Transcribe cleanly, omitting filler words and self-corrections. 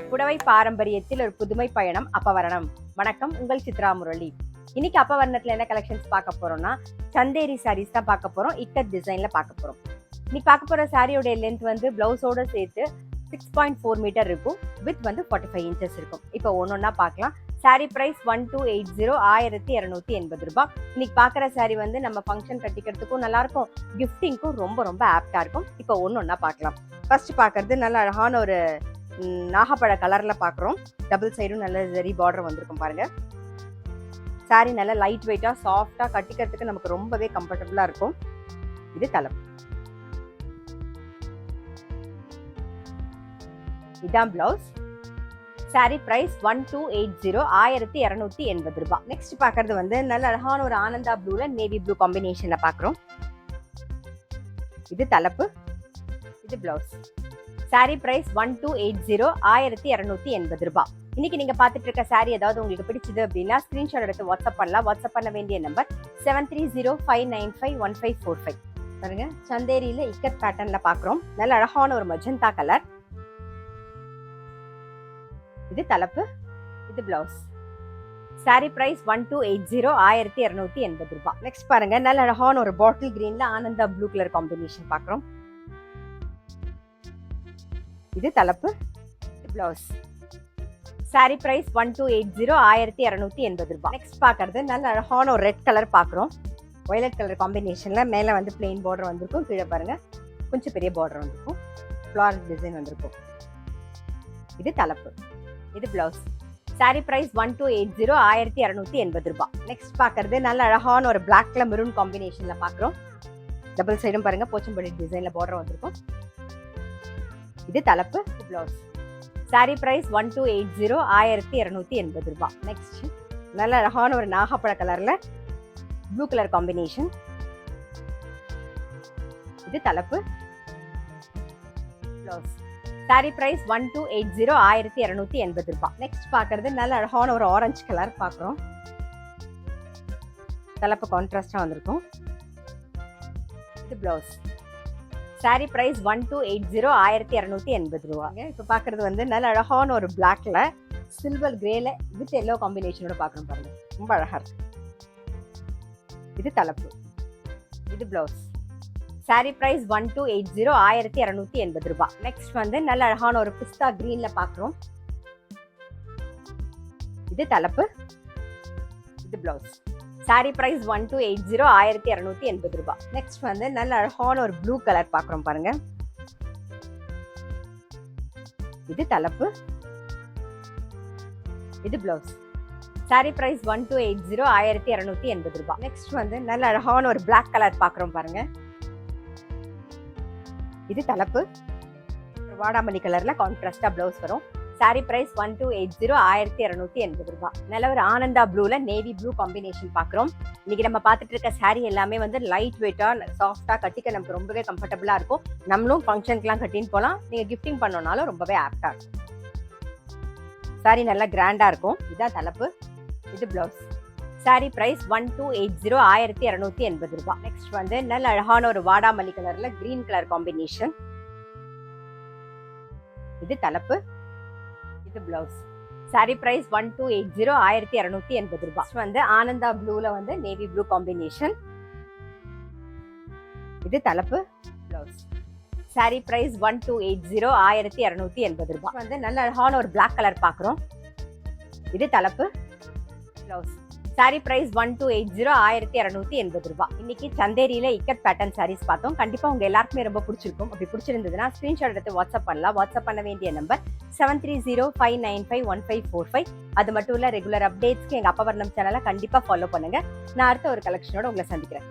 புடவை பாரம்பரியத்தில் ஒரு புதுமை பயணம் அப்பவரணம். வணக்கம், உங்கள் சித்ரா முரளி. இன்னைக்கு அப்பவரணத்துல என்ன கலெக்ஷன்ஸ் பார்க்க போறோம்னா, சந்தேரி சாரீஸ் தான் பார்க்க போறோம். இக்கட் டிசைன்ல பார்க்க போறோம். இன்னைக்கு பார்க்க போற சாரியோட லென்த் வந்து பிளவுஸோட சேர்த்து 6.4 மீட்டர் இருக்கும். வித் வந்து 45 இன்ச்சஸ் இருக்கும். இப்போ ஒன்னொன்னா பார்க்கலாம். சாரி பிரைஸ் 1280, 1280 ரூபாய். இன்னைக்கு பார்க்குற சாரி வந்து நம்ம ஃபங்க்ஷன் கட்டிக்கிறதுக்கும் நல்லா இருக்கும், கிஃப்டிங்க்கும் ரொம்ப ரொம்ப ஆப்டா இருக்கும். இப்போ ஒன்னொன்னா பார்க்கலாம். ஃபர்ஸ்ட் பார்க்கறது நல்ல அழகான ஒரு நாகப்பழ கலர்ல பார்க்குறோம். டபுள் சைடும் நல்ல ஜரி பார்டர் வந்திருக்கும் பாருங்க. சாரி நல்ல லைட் வெயிட்டா சாஃப்டா கட்டிக்கிறதுக்கு நமக்கு ரொம்பவே கம்ஃபர்டபுளா இருக்கும். இது தலைப்பு. இதான் பிளவுஸ். சாரி பிரைஸ் 1280, 1280 ரூபாய். நெக்ஸ்ட் பார்க்கறது வந்து நல்ல அழகான ஒரு ஆனந்தா ப்ளூல நேவி ப்ளூ காம்பினேஷன்ல பார்க்குறோம். இது தலைப்பு. இது பிளவுஸ். சாரி பிரைஸ் 1280, 1280 ரூபாய். இன்னைக்கு நீங்க பார்த்துட்டு இருக்க சாரி ஏதாவது உங்களுக்கு பிடிச்சது அப்படின்னா ஸ்கிரீன்ஷாட் எடுத்து வாட்ஸ்அப் பண்ணலாம். வாட்ஸ்அப் பண்ண வேண்டிய நம்பர் 7305951545. பாருங்க, சந்தேரியில இக்கட் பேட்டர்ன்ல பார்க்குறோம். நல்ல அழகான ஒரு மஜந்தா கலர். இது தலைப்பு. இது பிளவுஸ். சாரி பிரைஸ் 1280, 1280 ரூபாய். நெக்ஸ்ட் பாருங்க, நல்ல அழகான ஒரு பாட்டில் கிரீன்ல ஆனந்தா ப்ளூ கலர் காம்பினேஷன் பார்க்குறோம். இது தலைப்பு. இது பிளவுஸ். சாரி பிரைஸ் 1280, 1280 ரூபாய். நெக்ஸ்ட் பார்க்கறது நல்ல அழகான ஒரு ரெட் கலர் பார்க்குறோம். வயலட் கலர் காம்பினேஷன்ல மேலே வந்து பிளெயின் பார்டர் வந்திருக்கும். கீழே பாருங்க கொஞ்சம் பெரிய பார்டர் வந்திருக்கும். ஃப்ளாரல் டிசைன் வந்திருக்கும். இது தலைப்பு. இது பிளவுஸ். சாரி பிரைஸ் 1280, 1280 ரூபாய். நெக்ஸ்ட் பார்க்கறது நல்ல அழகான ஒரு பிளாக்ல மெரூன் காம்பினேஷன்ல பார்க்குறோம். டபுள் சைடும் பாருங்க போச்சம்பள்ளி டிசைன்ல பார்டர் வந்திருக்கும். இது தலைப்பு. இது பிளவுஸ். சாரி பிரைஸ் 1280, 1280 ரூபாய். நெக்ஸ்ட் நல்ல அழகான ஒரு நாகப்பழ கலர்ல ப்ளூ கலர் காம்பினேஷன். இது தலைப்பு. பிளவுஸ். சாரி பிரைஸ் 1280, 1280 ரூபாய். நெக்ஸ்ட் பார்க்கறது நல்ல அழகான ஒரு ஆரஞ்சு கலர் பார்க்குறோம். தலைப்பு கான்ட்ராஸ்டா வந்திருக்கும். இது பிளவுஸ். சாரி பிரைஸ் 1280, 1280 ரூபாய். இப்போ பார்க்கறது வந்து நல்ல அழகான ஒரு பிளாக்ல சில்வர் கிரேல வித் எல்லோ காம்பினேஷனோட பார்க்குறோம் பாருங்க. ரொம்ப அழகா இருக்கு. இது தலைப்பு. இது பிளவுஸ். சாரி பிரைஸ் 1280, 1280 ரூபாய். நெக்ஸ்ட் வந்து நல்ல அழகான ஒரு பிஸ்தா கிரீன்ல பார்க்குறோம். இது தலைப்பு. இது பிளவுஸ். சாரி பிரைஸ் 1280, 1280 ரூபாய். நெக்ஸ்ட் வந்து நல்ல அழகான ஒரு ப்ளூ கலர் பார்க்குறோம் பாருங்க. இது தலைப்பு. இது பிளவுஸ். சாரி பிரைஸ் 1280, 1280 ரூபாய். நெக்ஸ்ட் வந்து நல்ல அழகான ஒரு பிளாக் கலர் பார்க்குறோம் பாருங்க. இது தலைப்பு. வாடாமல்லி கலர்ல கான்ட்ராஸ்டா பிளவுஸ் வரும். சாரி பிரைஸ் 1280, 1280 ரூபாய். நல்ல ஒரு ஆனந்தா ப்ளூல நேவி ப்ளூ காம்பினேஷன் பார்க்குறோம். இன்னைக்கு நம்ம பார்த்துட்டு இருக்க சாரி எல்லாமே வந்து லைட் வெயிட்டா சாஃப்டா கட்டிக்க நமக்கு ரொம்பவே கம்ஃபர்டபுளா இருக்கும். நம்மளும் ஃபங்க்ஷனுக்குலாம் கட்டின்னு போகலாம். நீங்க கிஃப்டிங் பண்ணோம்னாலும் ரொம்பவே ஆப்டா இருக்கும். சாரி நல்லா கிராண்டா இருக்கும். இதான் தலைப்பு. இது பிளவுஸ். சாரி பிரைஸ் 1280, 1280 ரூபாய். நெக்ஸ்ட் வந்து நல்ல அழகான ஒரு வாடாமல்லி கலர்ல கிரீன் கலர் காம்பினேஷன். இது தலைப்பு. இது பிளவுஸ். சாரி பிரைஸ் 1280, 1280 ரூபாய். வந்து ஆனந்தா ப்ளூல வந்து நேவி ப்ளூ காம்பினேஷன். இது தலைப்பு. பிளவுஸ். சாரி பிரைஸ் 1280, 1280 ரூபாய். வந்து நல்ல அழகான ஒரு பிளாக் கலர் பார்க்குறோம். இது தலைப்பு. பிளவுஸ். சாரி பிரைஸ் 1280, 1280 ரூபாய். இன்னைக்கு சந்தேரியில இக்கட் பேட்டர்ன் சாரீஸ் பார்த்தோம். கண்டிப்பா உங்க எல்லாருக்குமே ரொம்ப பிடிச்சிருக்கும். அப்படி பிடிச்சிருந்ததுன்னா ஸ்கிரீன்ஷாட் எடுத்து வாட்ஸ்அப் பண்ணலாம். வாட்ஸ்அப் பண்ண வேண்டிய நம்பர் 7305951545. அது மட்டும் இல்ல, ரெகுலர் அப்டேட்ஸ்க்கு எங்க அப்பவர்ணம் சேனலை கண்டிப்பா ஃபாலோ பண்ணுங்க. நான் அடுத்த ஒரு கலெக்ஷனோட உங்களை சந்திக்கிறேன்.